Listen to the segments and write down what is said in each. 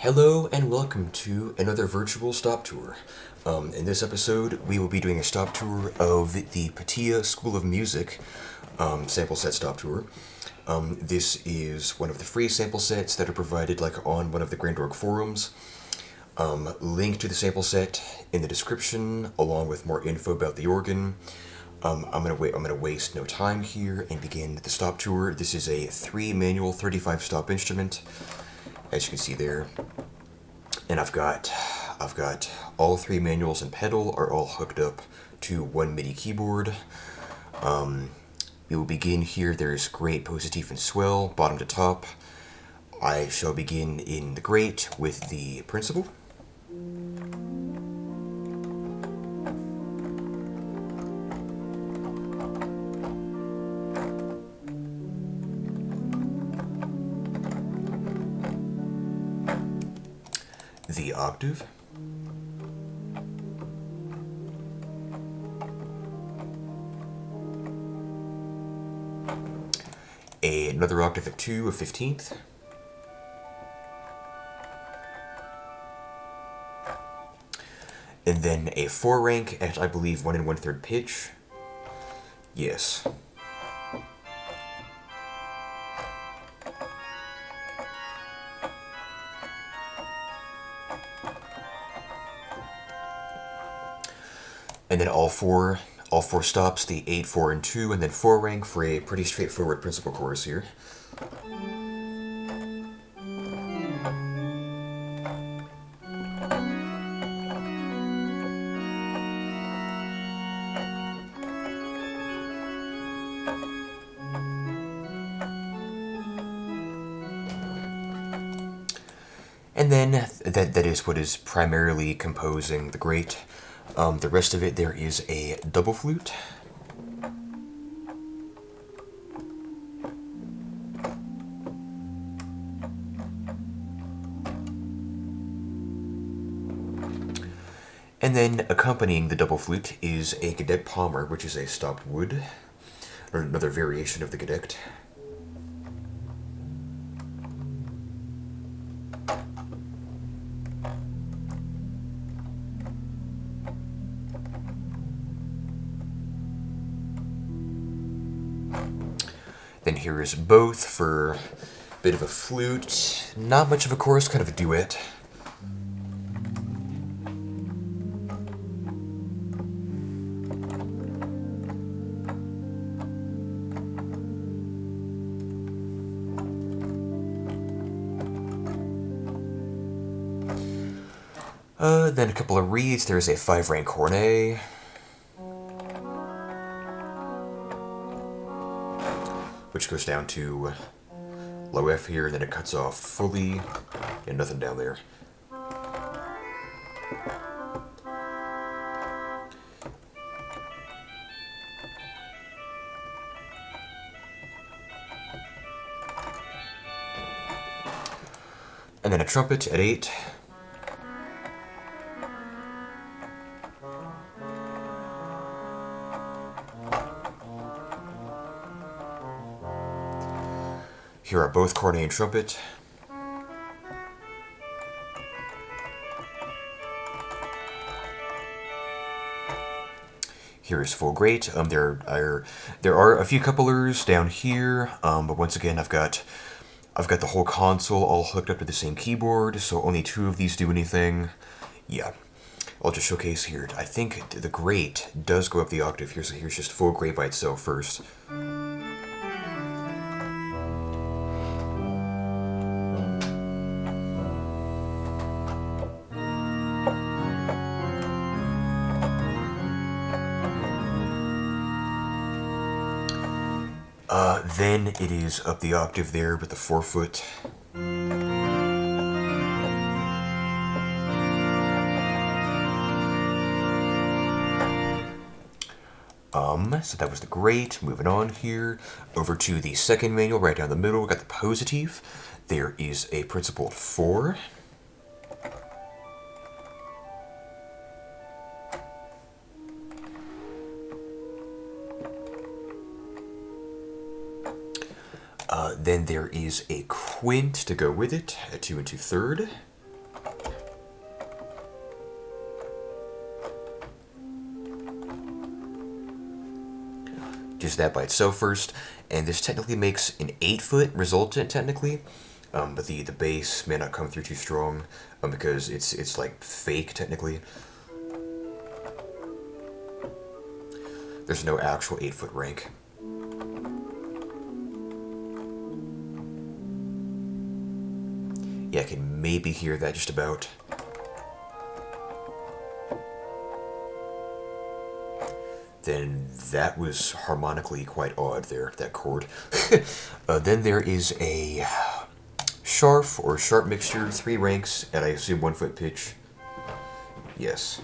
Hello and welcome to another virtual stop tour. In this episode, we will be doing a stop tour of the Piteå School of Music sample set stop tour. This is one of the free sample sets that are provided on one of the Grand Org forums. Link to the sample set in the description, along with more info about the organ. I'm gonna waste no time here and begin the stop tour. This is a 3-manual 35 stop instrument, as you can see there, and I've got all 3 manuals and pedal are all hooked up to one MIDI keyboard. We will begin here. There's Great, Positiv, and Swell, bottom to top. I shall begin in the Great with the Principal. The Octave. Another octave at 2, a 15th. And then a 4 rank at, I believe, 1 1/3 pitch. Yes. And then all four stops, the 8, 4, and 2, and then 4 rank for a pretty straightforward principal chorus here. And then that is what is primarily composing the Great. The rest of it, there is a double flute. And then accompanying the double flute is a Gedeckt Palmer, which is a stopped wood, or another variation of the Gedeckt. Then here is both for a bit of a flute, not much of a chorus, kind of a duet. Then a couple of reeds. There's a 5 rank Korneti, which goes down to low F here, and then it cuts off fully, and nothing down there. And then a trumpet at 8. Here are both Korneti and trumpet. Here is full Great. There are a few couplers down here, but once again, I've got the whole console all hooked up to the same keyboard, so only 2 of these do anything. Yeah, I'll just showcase here. I think the Great does go up the octave here, so here's just full Great by itself first. Then it is up the octave there with the 4-foot. So that was the Great. Moving on here over to the second manual, right down the middle. We got the Positiv. There is a principal 4. Then there is a Quinte to go with it, a 2 2/3. just that by itself first, and this technically makes an 8-foot resultant technically, but the bass may not come through too strong because it's like fake technically. There's no actual 8-foot rank. Yeah, I can maybe hear that just about. Then that was harmonically quite odd there, that chord. Then there is a Scharf or sharp mixture, 3 ranks at I assume 1-foot pitch. Yes.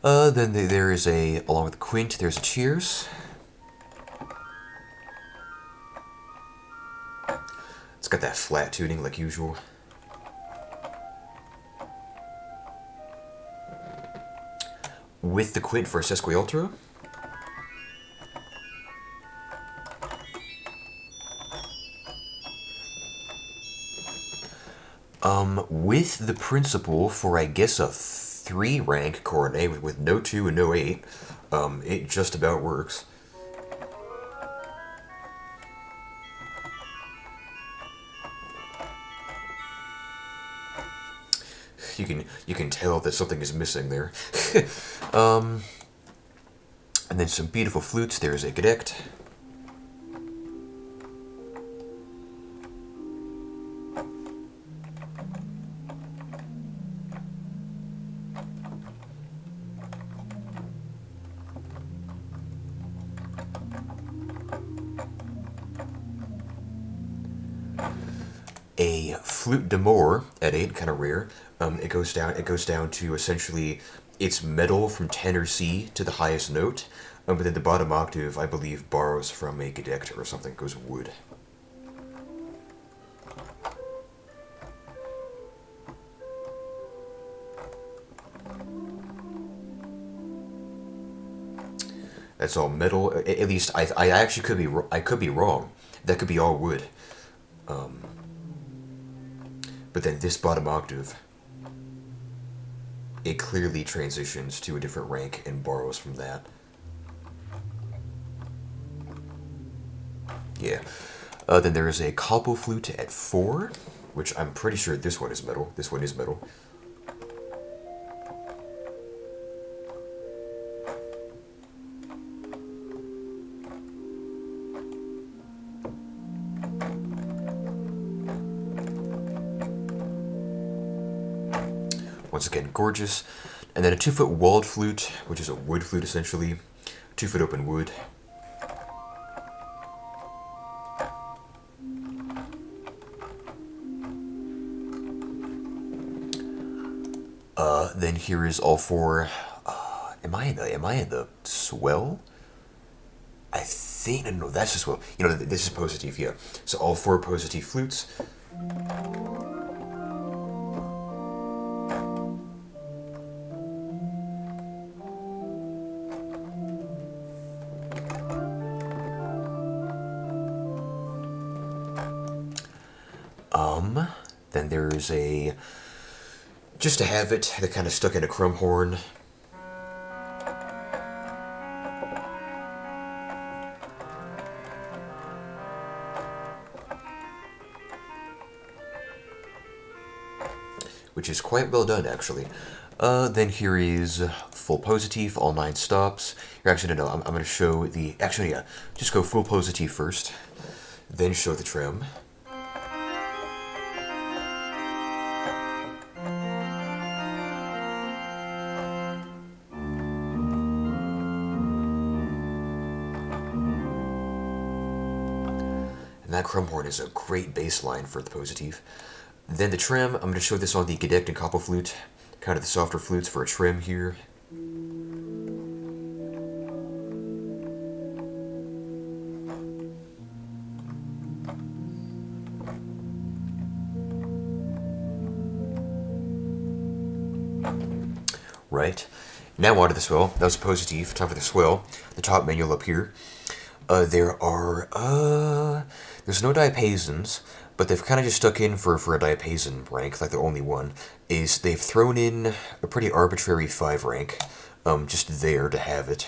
Then there is along with Quinte, there's a Cheers. It's got that flat tuning like usual. With the Quinte for a sesquialtero. With the Principal for I guess a 3-rank Korneti with no 2 and no 8, it just about works. You can tell that something is missing there. And then some beautiful flutes. There's a gedeckt. A flute d'amore at 8, kind of rare. It goes down to essentially its metal from tenor C to the highest note, but then the bottom octave, I believe, borrows from a gedeckt or something, goes wood. That's all metal. At least I actually could be wrong. That could be all wood. But then this bottom octave, it clearly transitions to a different rank and borrows from that. Yeah. Then there is a Koppelflute at 4, which I'm pretty sure this one is metal. This one is metal. Once again, gorgeous. And then a 2-foot Waldflute, which is a wood flute essentially. 2-foot open wood. Then here is all 4. Am I in the Swell? I think no, that's just Swell. You know, this is Positiv, yeah. So all 4 Positiv flutes. Then there's a, just to have it, that kind of stuck in a crumb horn. Which is quite well done, actually. Then here is full Positiv, all 9 stops. You're actually, no, I'm going to show the, actually, yeah, just go full Positiv first, then show the trem. That crumb horn is a great bass line for the Positiv. Then the trem, I'm going to show this on the gedeckt and Koppelflute, kind of the softer flutes for a trem here. Right. Now on to the Swell. That was Positiv. Time for the Swell. The top manual up here. There's no diapasons, but they've kind of just stuck in for a diapason rank, like the only one, is they've thrown in a pretty arbitrary 5 rank, just there to have it.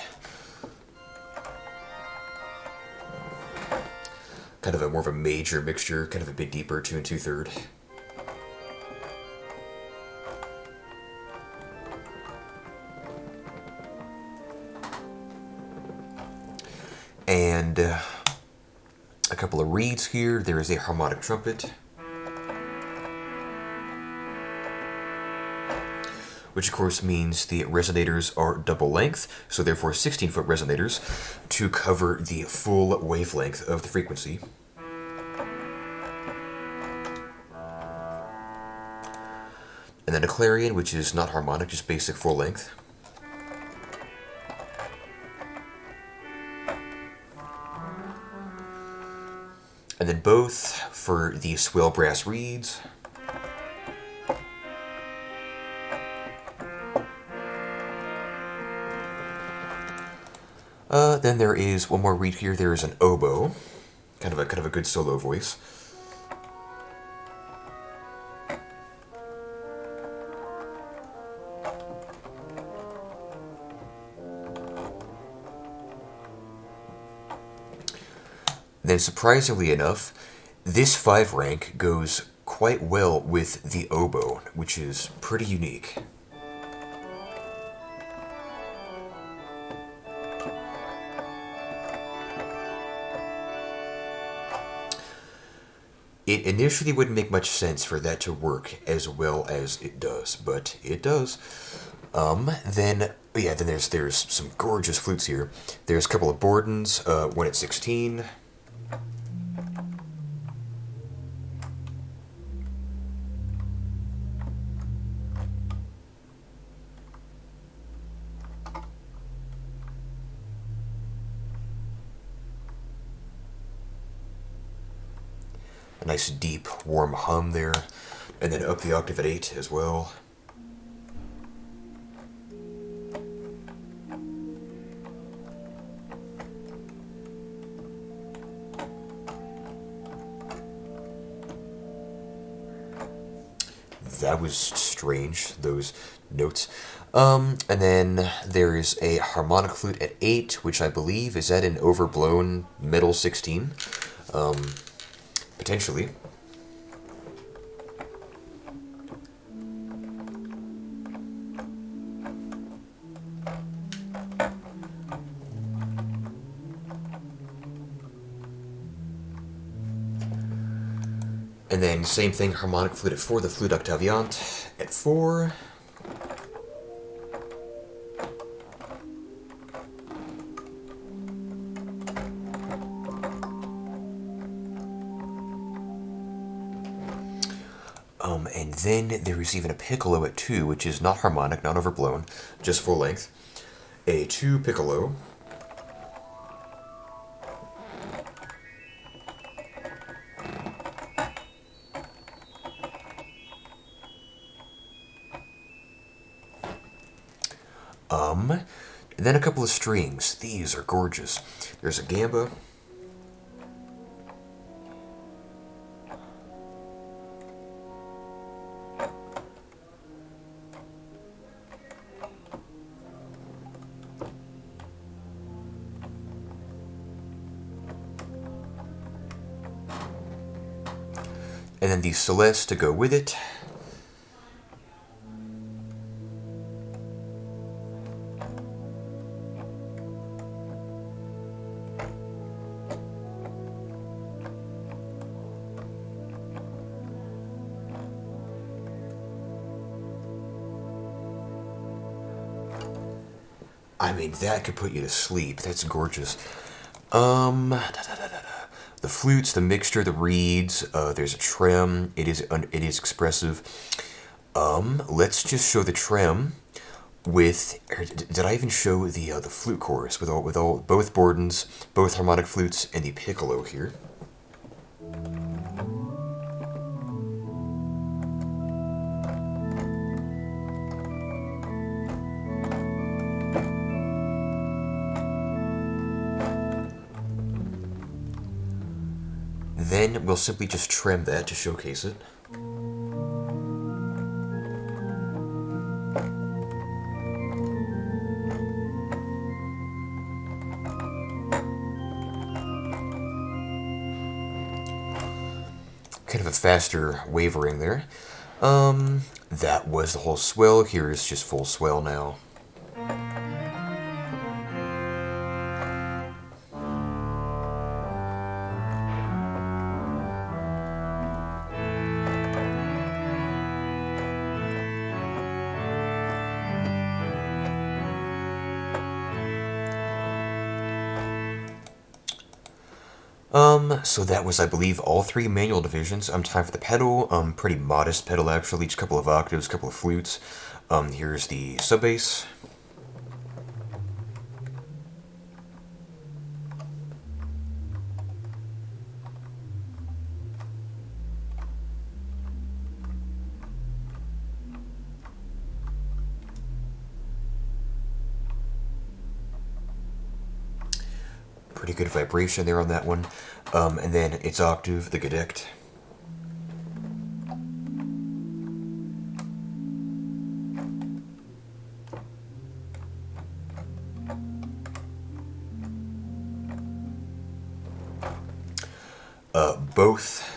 Kind of a more of a major mixture, kind of a bit deeper, 2 2/3. And a couple of reeds here. There is a harmonic trumpet, which of course means the resonators are double length, so therefore 16-foot resonators to cover the full wavelength of the frequency. And then a clarion, which is not harmonic, just basic full length. And then both for the swell brass reeds. Then there is one more reed here. There is an oboe, kind of a good solo voice. Then surprisingly enough, this 5 rank goes quite well with the oboe, which is pretty unique. It initially wouldn't make much sense for that to work as well as it does, but it does. Then there's some gorgeous flutes here. There's a couple of Bordons, one at 16. A nice deep, warm hum there, and then up the octave at 8 as well. That was strange, those notes. And then there is a harmonic flute at 8, which I believe is at an overblown middle 16. Potentially. And then same thing, harmonic flute at 4, the flute octaviant at 4. And then there is even a piccolo at 2, which is not harmonic, not overblown, just full length. A 2 piccolo. And then a couple of strings. These are gorgeous. There's a gamba. And then the celeste to go with it. I mean, that could put you to sleep. That's gorgeous. The flutes, the mixture, the reeds. There's a trem. It is expressive. Let's just show the trem with. Did I even show the flute chorus with both Bordons, both harmonic flutes, and the piccolo here? Then we'll simply just trim that to showcase it. Kind of a faster wavering there. That was the whole swell. Here is just full swell now. So that was, I believe, all 3 manual divisions. Time for the pedal. Pretty modest pedal, actually. Just a couple of octaves, a couple of flutes. Here's the sub bass. Pretty good vibration there on that one. And then its octave, the gedeckt. Both.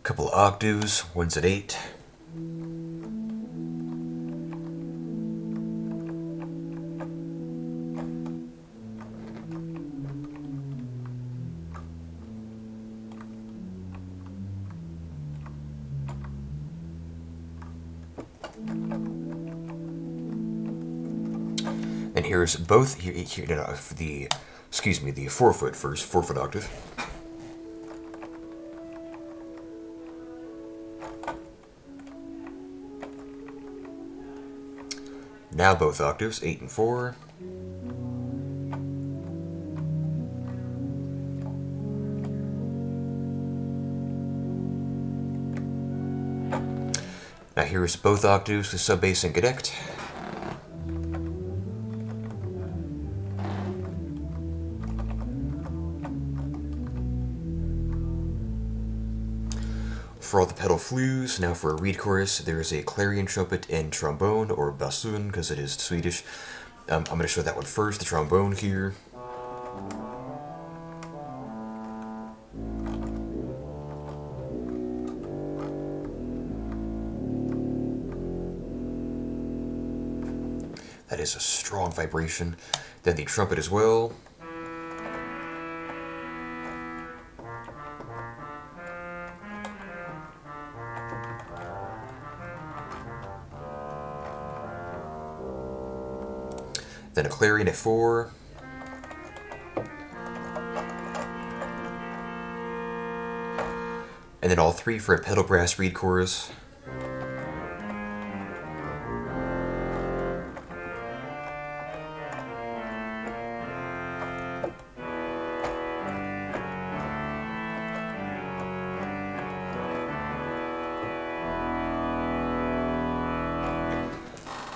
Couple of octaves, one's at 8. And here's both here the 4-foot first, 4-foot octave. Now both octaves, 8 and 4. Now here's both octaves, the sub bass and gedeckt. For all the pedal flues, now for a reed chorus, there is a clarion, trumpet, and trombone, or bassoon, because it is Swedish. I'm going to show that one first, the trombone here. That is a strong vibration. Then the trumpet as well. Then a clarion at 4. And then all 3 for a pedal brass reed chorus.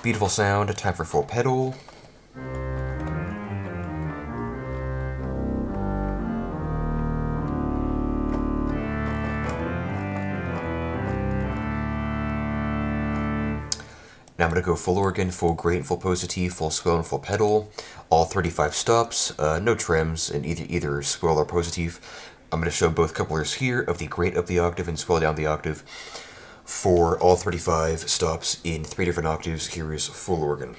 Beautiful sound, time for full pedal. Now I'm going to go full organ, full grate, full positiv, full swell, and full pedal. All 35 stops, no trims in either swell or positiv. I'm going to show both couplers here of the grate up the octave and swell down the octave. For all 35 stops in 3 different octaves, here is full organ.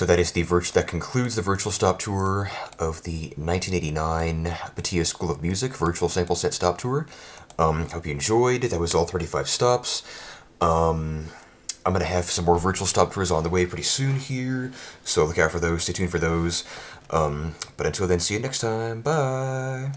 So that is that concludes the virtual stop tour of the 1989 Piteå School of Music virtual sample set stop tour. Hope you enjoyed. That was all 35 stops. I'm going to have some more virtual stop tours on the way pretty soon here, so look out for those, stay tuned for those. But until then, see you next time. Bye!